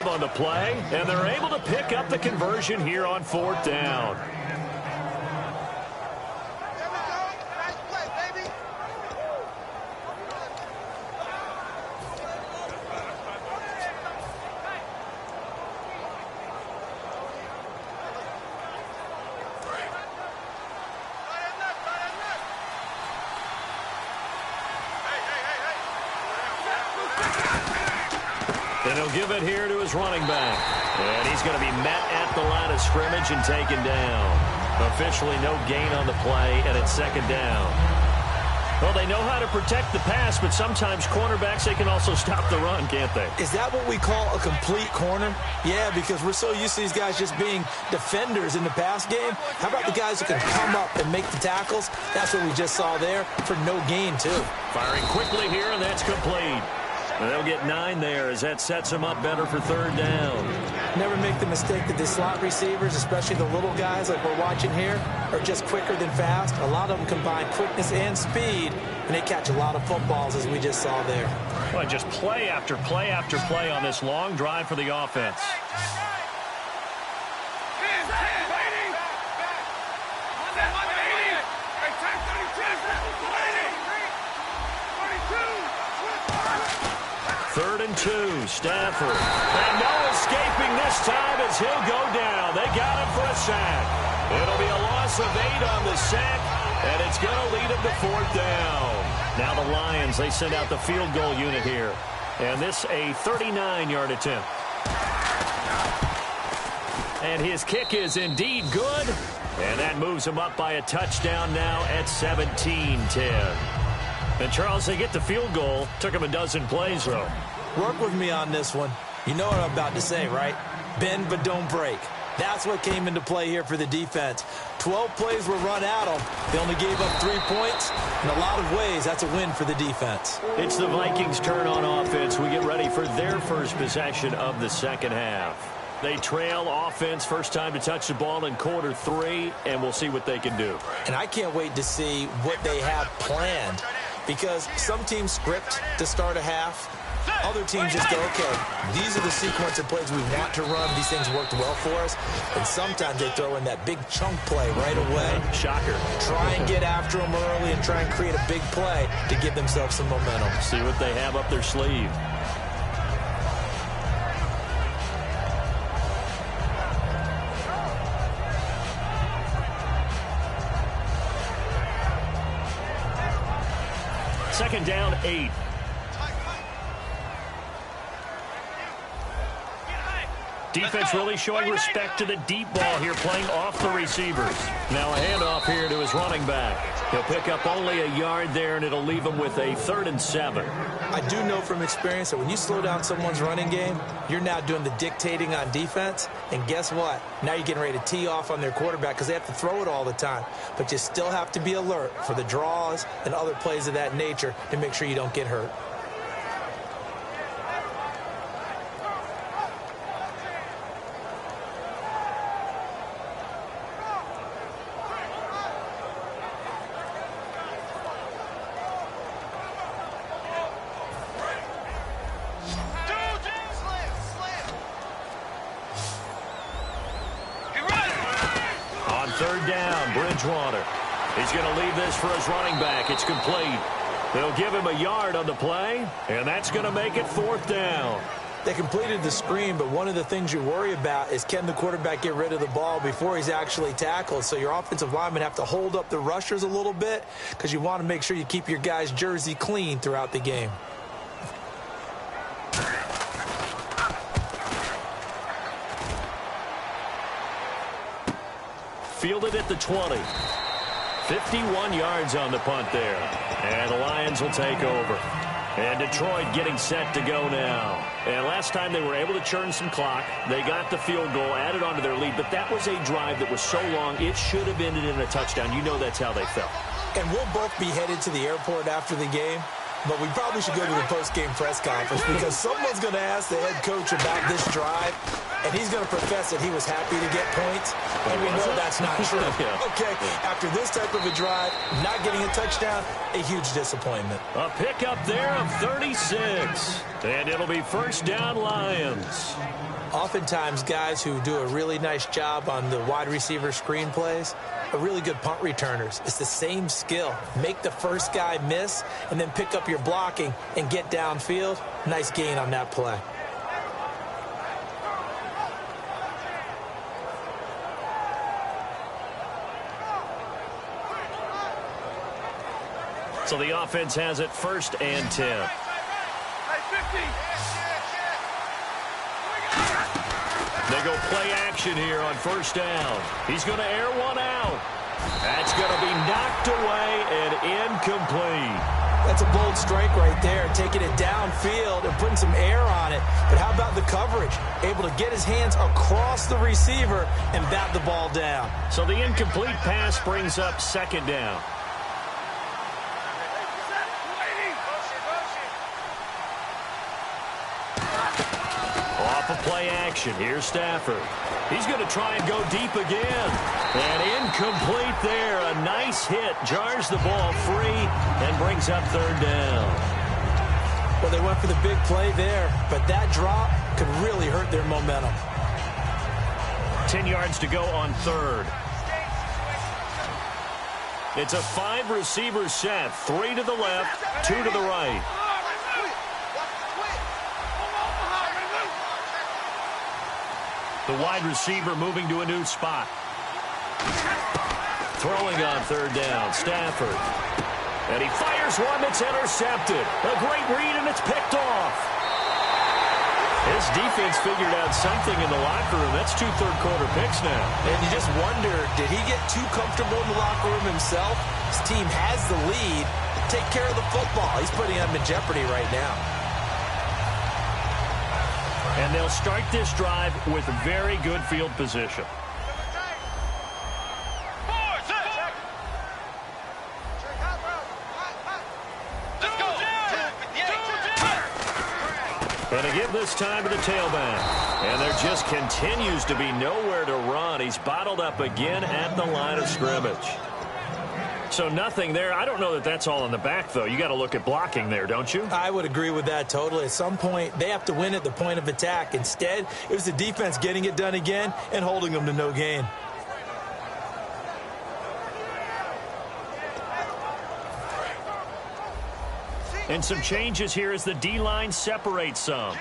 On the play, and they're able to pick up the conversion here on 4th down. And he'll give it here to his running back. And he's going to be met at the line of scrimmage and taken down. Officially no gain on the play, and it's 2nd down. Well, they know how to protect the pass, but sometimes cornerbacks, they can also stop the run, can't they? Is that what we call a complete corner? Yeah, because we're so used to these guys just being defenders in the pass game. How about the guys who can come up and make the tackles? That's what we just saw there for no gain, too. Firing quickly here, and that's complete. And they'll get 9 there as that sets them up better for 3rd down. Never make the mistake that the slot receivers, especially the little guys like we're watching here, are just quicker than fast. A lot of them combine quickness and speed, and they catch a lot of footballs, as we just saw there. Well, just play after play after play on this long drive for the offense. Third and 2, Stafford. And no escaping this time as he'll go down. They got him for a sack. It'll be a loss of 8 on the sack, and it's going to lead him to 4th down. Now the Lions, they send out the field goal unit here. And this a 39-yard attempt. And his kick is indeed good. And that moves him up by a touchdown now at 17-10. And, Charles, they get the field goal. Took him a dozen plays, though. Work with me on this one. You know what I'm about to say, right? Bend but don't break. That's what came into play here for the defense. 12 plays were run at them. They only gave up 3 points. In a lot of ways, that's a win for the defense. It's the Vikings' turn on offense. We get ready for their first possession of the second half. They trail offense, first time to touch the ball in quarter 3, and we'll see what they can do. And I can't wait to see what they have planned, because some teams script to start a half. Other teams just go, okay, these are the sequence of plays we want to run. These things worked well for us. And sometimes they throw in that big chunk play right away. Shocker. Try and get after them early and try and create a big play to give themselves some momentum. See what they have up their sleeve. Second down, 8. Defense really showing respect to the deep ball here, playing off the receivers. Now a handoff here to his running back. He'll pick up only a yard there, and it'll leave him with a 3rd and 7. I do know from experience that when you slow down someone's running game, you're now doing the dictating on defense. And guess what? Now you're getting ready to tee off on their quarterback because they have to throw it all the time. But you still have to be alert for the draws and other plays of that nature to make sure you don't get hurt. He's going to leave this for his running back. It's complete. They'll give him a yard on the play, and that's going to make it 4th down. They completed the screen, but one of the things you worry about is can the quarterback get rid of the ball before he's actually tackled? So your offensive linemen have to hold up the rushers a little bit because you want to make sure you keep your guy's jersey clean throughout the game. Fielded at the 20. 51 yards on the punt there. And the Lions will take over. And Detroit getting set to go now. And last time they were able to churn some clock. They got the field goal, added on to their lead. But that was a drive that was so long, it should have ended in a touchdown. You know that's how they felt. And we'll both be headed to the airport after the game. But we probably should go to the post-game press conference because someone's going to ask the head coach about this drive, and he's going to profess that he was happy to get points, and we know that's not true. Okay, after this type of a drive, not getting a touchdown, a huge disappointment. A pickup there of 36, and it'll be first down Lions. Oftentimes, guys who do a really nice job on the wide receiver screen plays are really good punt returners. It's the same skill. Make the first guy miss and then pick up your blocking and get downfield. Nice gain on that play. So the offense has it 1st and 10. They go play action here on 1st down. He's going to air one out. That's going to be knocked away and incomplete. That's a bold strike right there, taking it downfield and putting some air on it. But how about the coverage? Able to get his hands across the receiver and bat the ball down. So the incomplete pass brings up 2nd down. Off of play action, here's Stafford. He's going to try and go deep again. And incomplete there. A nice hit. Jars the ball free and brings up 3rd down. Well, they went for the big play there, but that drop could really hurt their momentum. 10 yards to go on 3rd. It's a 5-receiver set. 3 to the left, 2 to the right. The wide receiver moving to a new spot. Throwing on 3rd down, Stafford. And he fires one that's intercepted. A great read, and it's picked off. His defense figured out something in the locker room. That's 2 third-quarter picks now. And you just wonder, did he get too comfortable in the locker room himself? His team has the lead. Take care of the football. He's putting them in jeopardy right now. And they'll start this drive with very good field position. And to give this time to the tailback. And there just continues to be nowhere to run. He's bottled up again at the line of scrimmage. So nothing there. I don't know that that's all in the back, though. You got to look at blocking there, don't you? I would agree with that totally. At some point, they have to win at the point of attack. Instead, it was the defense getting it done again and holding them to no gain. And some changes here as the D-line separates some.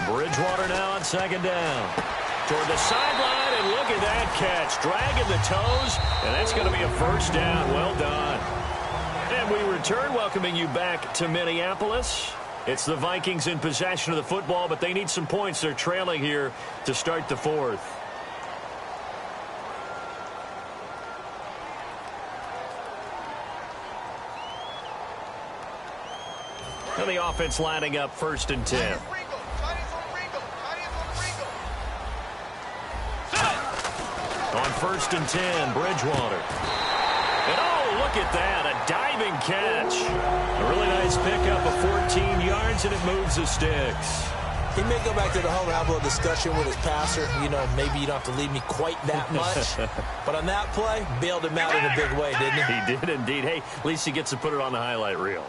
Bridgewater now on 2nd down. Toward the sideline, and look at that catch. Dragging the toes, and that's going to be a 1st down. Well done. And we return, welcoming you back to Minneapolis. It's the Vikings in possession of the football, but they need some points. They're trailing here to start the 4th. And the offense lining up 1st and 10. On 1st and 10, Bridgewater. And oh, look at that, a diving catch. A really nice pickup of 14 yards, and it moves the sticks. He may go back to the home and have a little discussion with his passer. You know, maybe you don't have to leave me quite that much. But on that play, bailed him out in a big way, didn't he? He did indeed. Hey, at least he gets to put it on the highlight reel.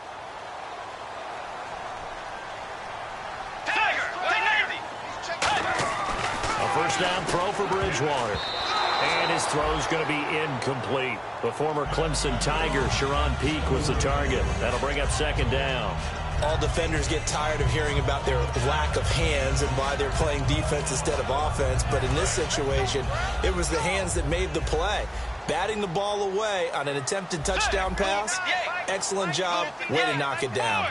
A 1st down throw for Bridgewater. And his throw's going to be incomplete. The former Clemson Tiger, Sharon Peak, was the target. That'll bring up 2nd down. All defenders get tired of hearing about their lack of hands and why they're playing defense instead of offense. But in this situation, it was the hands that made the play. Batting the ball away on an attempted touchdown pass. Excellent job. Way to knock it down.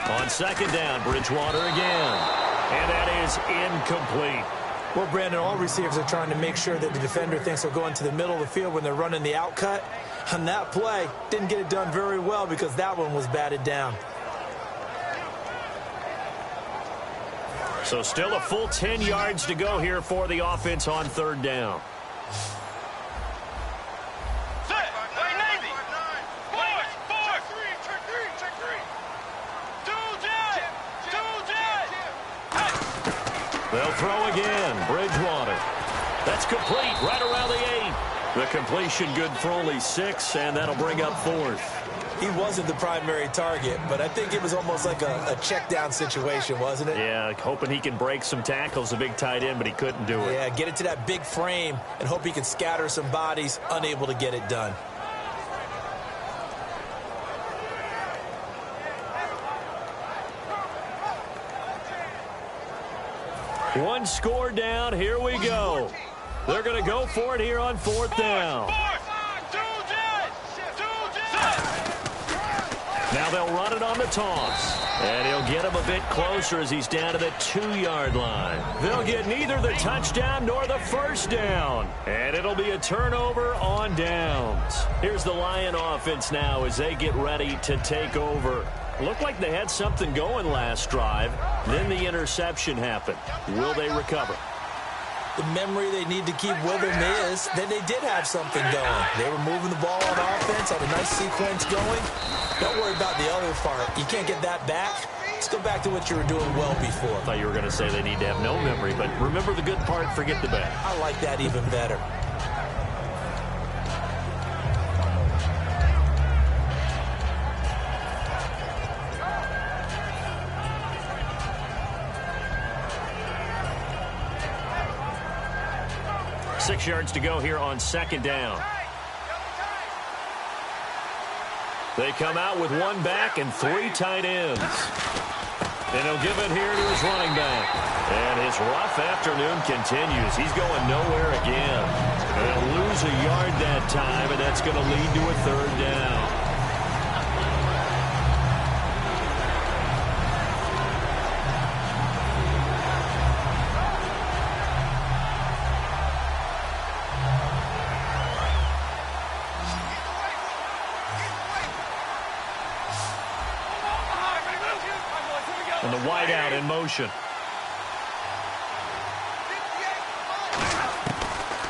On 2nd down, Bridgewater again. And that is incomplete. Well, Brandon, all receivers are trying to make sure that the defender thinks they're going to the middle of the field when they're running the out cut. On that play, didn't get it done very well because that one was batted down. So still a full 10 yards to go here for the offense on 3rd down. throw again. Bridgewater. That's complete right around the 8. The completion good for only 6, and that'll bring up 4th. He wasn't the primary target, but I think it was almost like a check down situation, wasn't it? Yeah, hoping he can break some tackles, a big tight end, but he couldn't do it. Yeah, get it to that big frame and hope he can scatter some bodies, unable to get it done. One score down. Here we go. They're going to go for it here on 4th down. Now they'll run it on the toss. And he'll get him a bit closer as he's down to the 2-yard line. They'll get neither the touchdown nor the first down. And it'll be a turnover on downs. Here's the Lion offense now as they get ready to take over. Looked like they had something going last drive. Then the interception happened. Will they recover? The memory they need to keep with them is that they did have something going. They were moving the ball on offense, had a nice sequence going. Don't worry about the other part. You can't get that back. Let's go back to what you were doing well before. I thought you were going to say they need to have no memory, but remember the good part, forget the bad. I like that even better. Six yards to go here on 2nd down. They come out with 1 back and 3 tight ends. And he'll give it here to his running back. And his rough afternoon continues. He's going nowhere again. And they'll lose a yard that time, and that's going to lead to a 3rd down. And the wideout in motion.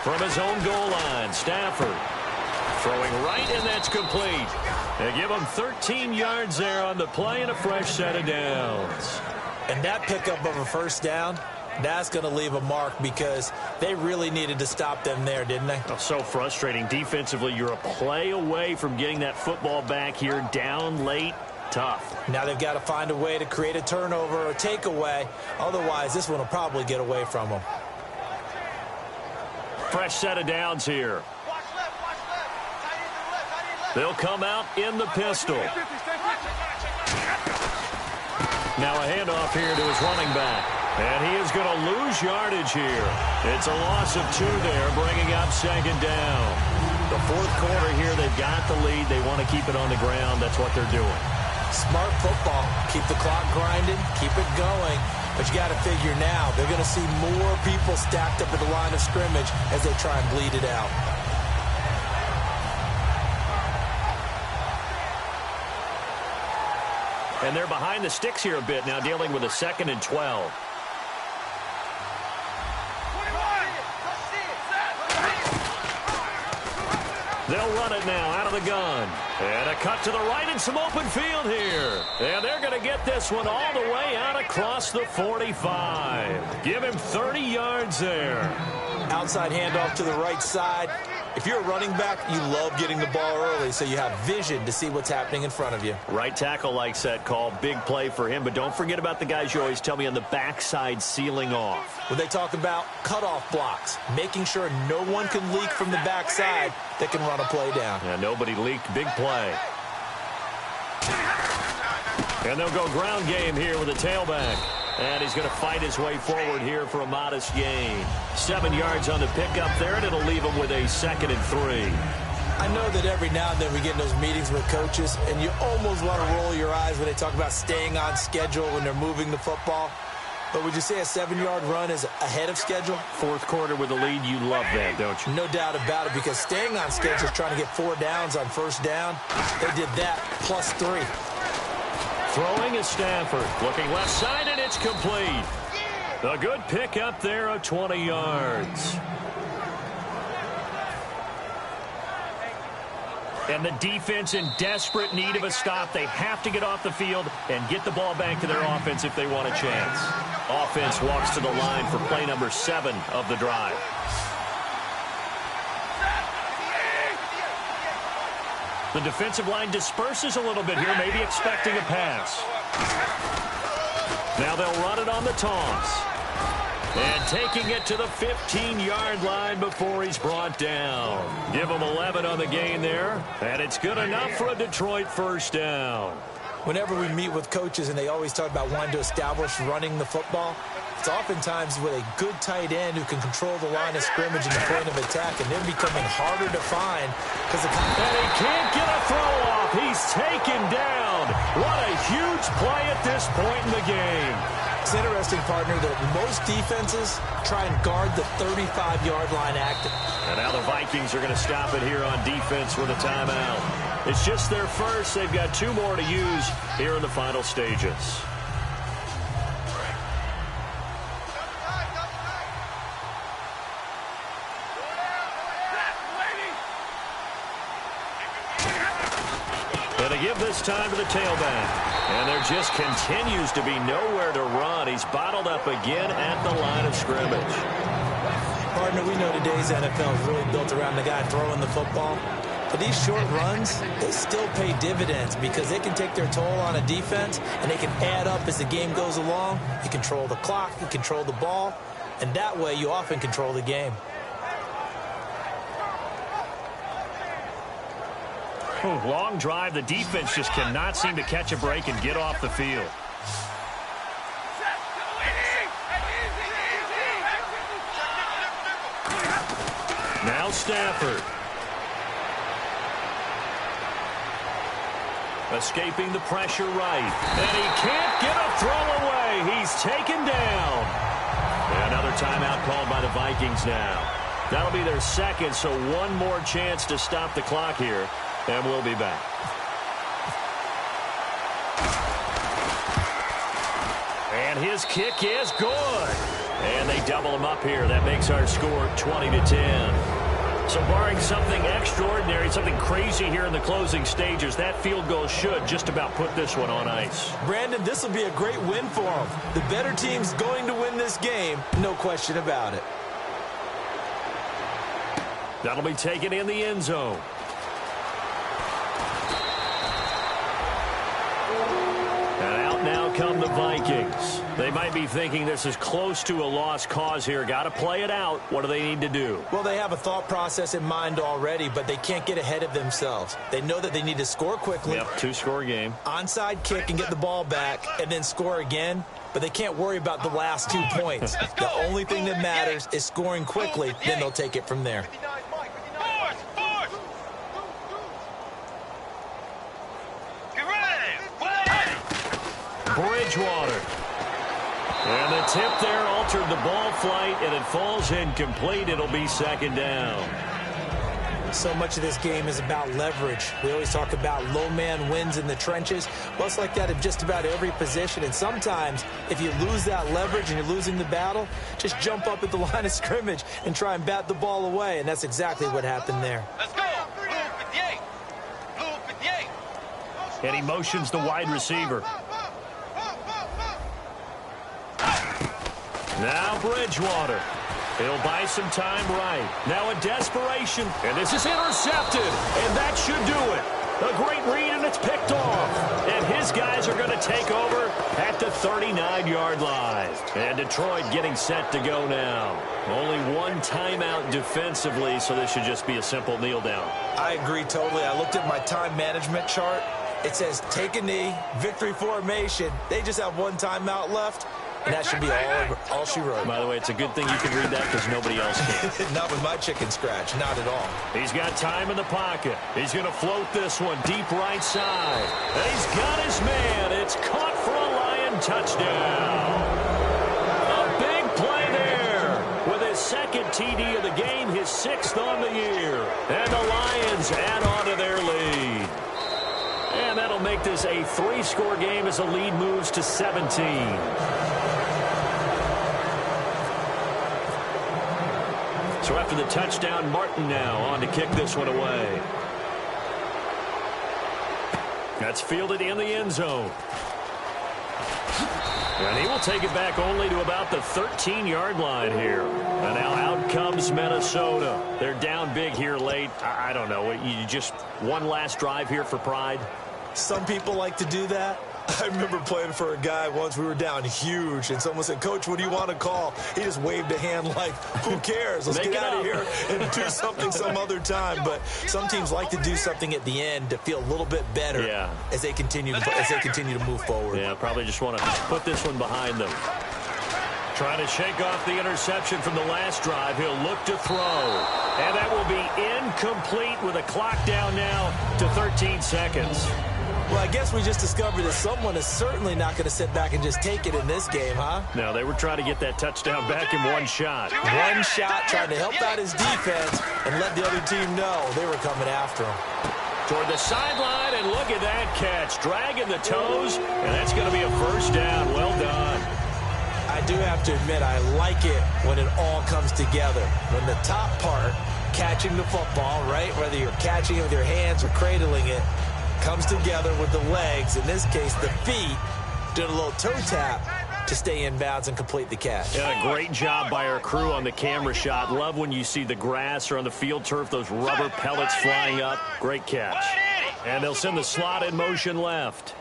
From his own goal line, Stafford throwing right, and that's complete. They give him 13 yards there on the play and a fresh set of downs. And that pickup of a first down, that's going to leave a mark because they really needed to stop them there, didn't they? Oh, so frustrating. Defensively, you're a play away from getting that football back here down late. Tough. Now they've got to find a way to create a turnover or takeaway. Otherwise, this one will probably get away from them. Fresh set of downs here. They'll come out in the pistol. Now a handoff here to his running back. And he is going to lose yardage here. It's a loss of 2 there, bringing up 2nd down. The 4th quarter here, they've got the lead. They want to keep it on the ground. That's what they're doing. Smart football. Keep the clock grinding. Keep it going. But you got to figure now, they're going to see more people stacked up at the line of scrimmage as they try and bleed it out. And they're behind the sticks here a bit now, dealing with a 2nd and 12. They'll run it now out of the gun. And a cut to the right and some open field here. And they're going to get this one all the way out across the 45. Give him 30 yards there. Outside handoff to the right side. If you're a running back, you love getting the ball early so you have vision to see what's happening in front of you. Right tackle likes that call. Big play for him. But don't forget about the guys you always tell me on the backside sealing off. When they talk about cutoff blocks, making sure no one can leak from the backside that can run a play down. Yeah, nobody leaked. Big play. And they'll go ground game here with a tailback. And he's going to fight his way forward here for a modest gain. 7 yards on the pickup there, and it'll leave him with a 2nd and 3. I know that every now and then we get in those meetings with coaches, and you almost want to roll your eyes when they talk about staying on schedule when they're moving the football. But would you say a 7-yard run is ahead of schedule? 4th quarter with the lead, you love that, don't you? No doubt about it, because staying on schedule is trying to get 4 downs on first down. They did that plus 3. Throwing is Stafford. Looking left side, and it's complete. A good pick up there of 20 yards. And the defense in desperate need of a stop. They have to get off the field and get the ball back to their offense if they want a chance. Offense walks to the line for play number 7 of the drive. The defensive line disperses a little bit here, maybe expecting a pass. Now they'll run it on the toss. And taking it to the 15-yard line before he's brought down. Give him 11 on the gain there, and it's good enough for a Detroit first down. Whenever we meet with coaches and they always talk about wanting to establish running the football, it's oftentimes with a good tight end who can control the line of scrimmage and the point of attack, and they're becoming harder to find because the and he can't get a throw off. He's taken down. What a huge play at this point in the game. It's interesting, partner, that most defenses try and guard the 35-yard line active. And now the Vikings are going to stop it here on defense with a timeout. It's just their first. They've got 2 more to use here in the final stages. Going to give this time to the tailback. And there just continues to be nowhere to run. He's bottled up again at the line of scrimmage. Partner, we know today's NFL is really built around the guy throwing the football. But these short runs, they still pay dividends because they can take their toll on a defense and they can add up as the game goes along. You control the clock, you control the ball, and that way you often control the game. Long drive. The defense just cannot seem to catch a break and get off the field. Now Stafford. Escaping the pressure right. And he can't get a throw away. He's taken down. Another timeout called by the Vikings now. That'll be their second, so one more chance to stop the clock here. And we'll be back. And his kick is good. And they double him up here. That makes our score 20-10. So barring something extraordinary, something crazy here in the closing stages, that field goal should just about put this one on ice. Brandon, this will be a great win for them. The better team's going to win this game, no question about it. That'll be taken in the end zone. Now come the Vikings. They might be thinking this is close to a lost cause here. Got to play it out. What do they need to do? Well, they have a thought process in mind already, but they can't get ahead of themselves. They know that they need to score quickly. Yep, 2-score game. Onside kick and get the ball back and then score again, but they can't worry about the last 2 points. The only thing that matters is scoring quickly, then they'll take it from there. Bridgewater. And the tip there altered the ball flight, and it falls incomplete. It'll be second down. So much of this game is about leverage. We always talk about low man wins in the trenches. Well, it's like that in just about every position. And sometimes, if you lose that leverage and you're losing the battle, just jump up at the line of scrimmage and try and bat the ball away. And that's exactly what happened there. Let's go. Blue 58. Blue 58. And he motions the wide receiver. Now Bridgewater. He'll buy some time right. Now a desperation. And this is intercepted. And that should do it. A great read, and it's picked off. And his guys are going to take over at the 39-yard line. And Detroit getting set to go now. Only one timeout defensively, so this should just be a simple kneel down. I agree totally. I looked at my time management chart. It says take a knee, victory formation. They just have one timeout left. And that should be all she wrote. By the way, it's a good thing you can read that because nobody else can. Not with my chicken scratch. Not at all. He's got time in the pocket. He's going to float this one deep right side. And he's got his man. It's caught for a Lion touchdown. A big play there with his second TD of the game, his 6th on the year. And the Lions add on to their lead. And that'll make this a 3-score game as the lead moves to 17. So after the touchdown, Martin now on to kick this one away. That's fielded in the end zone. And he will take it back only to about the 13-yard line here. And now out comes Minnesota. They're down big here late. I don't know. You just one last drive here for pride? Some people like to do that. I remember playing for a guy once. We were down huge, and someone said, "Coach, what do you want to call?" He just waved a hand like, who cares? Let's get out of here and do something some other time. But some teams like to do something at the end to feel a little bit better as they continue to move forward. Yeah, probably just want to put this one behind them. Trying to shake off the interception from the last drive. He'll look to throw. And that will be incomplete with a clock down now to 13 seconds. Well, I guess we just discovered that someone is certainly not going to sit back and just take it in this game, huh? No, they were trying to get that touchdown back in one shot. One shot, trying to help out his defense and let the other team know they were coming after him. Toward the sideline, and look at that catch. Dragging the toes, and that's going to be a first down. Well done. I do have to admit, I like it when it all comes together. When the top part, catching the football, right, whether you're catching it with your hands or cradling it, comes together with the legs, in this case the feet, doing a little toe tap to stay in bounds and complete the catch. Yeah, great job by our crew on the camera shot. Love when you see the grass or on the field turf, those rubber pellets flying up. Great catch. And they'll send the slot in motion left.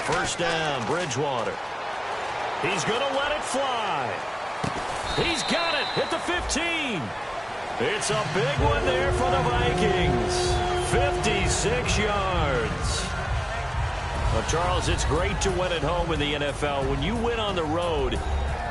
First down, Bridgewater. He's going to let it fly. He's got it at the 15. It's a big one there for the Vikings. 56 yards. Well, Charles, it's great to win at home in the NFL. When you win on the road,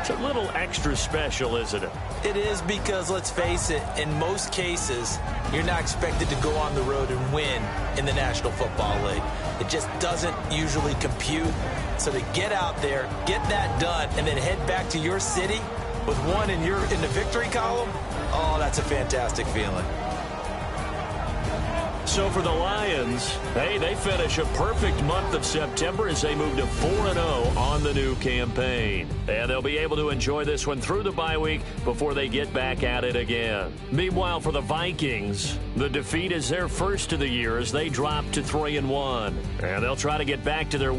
it's a little extra special, isn't it? It is, because, let's face it, in most cases, you're not expected to go on the road and win in the National Football League. It just doesn't usually compute. So to get out there, get that done, and then head back to your city with one in the victory column, oh, that's a fantastic feeling. So for the Lions, hey, they finish a perfect month of September as they move to 4-0 on the new campaign. And they'll be able to enjoy this one through the bye week before they get back at it again. Meanwhile, for the Vikings, the defeat is their first of the year as they drop to 3-1. And they'll try to get back to their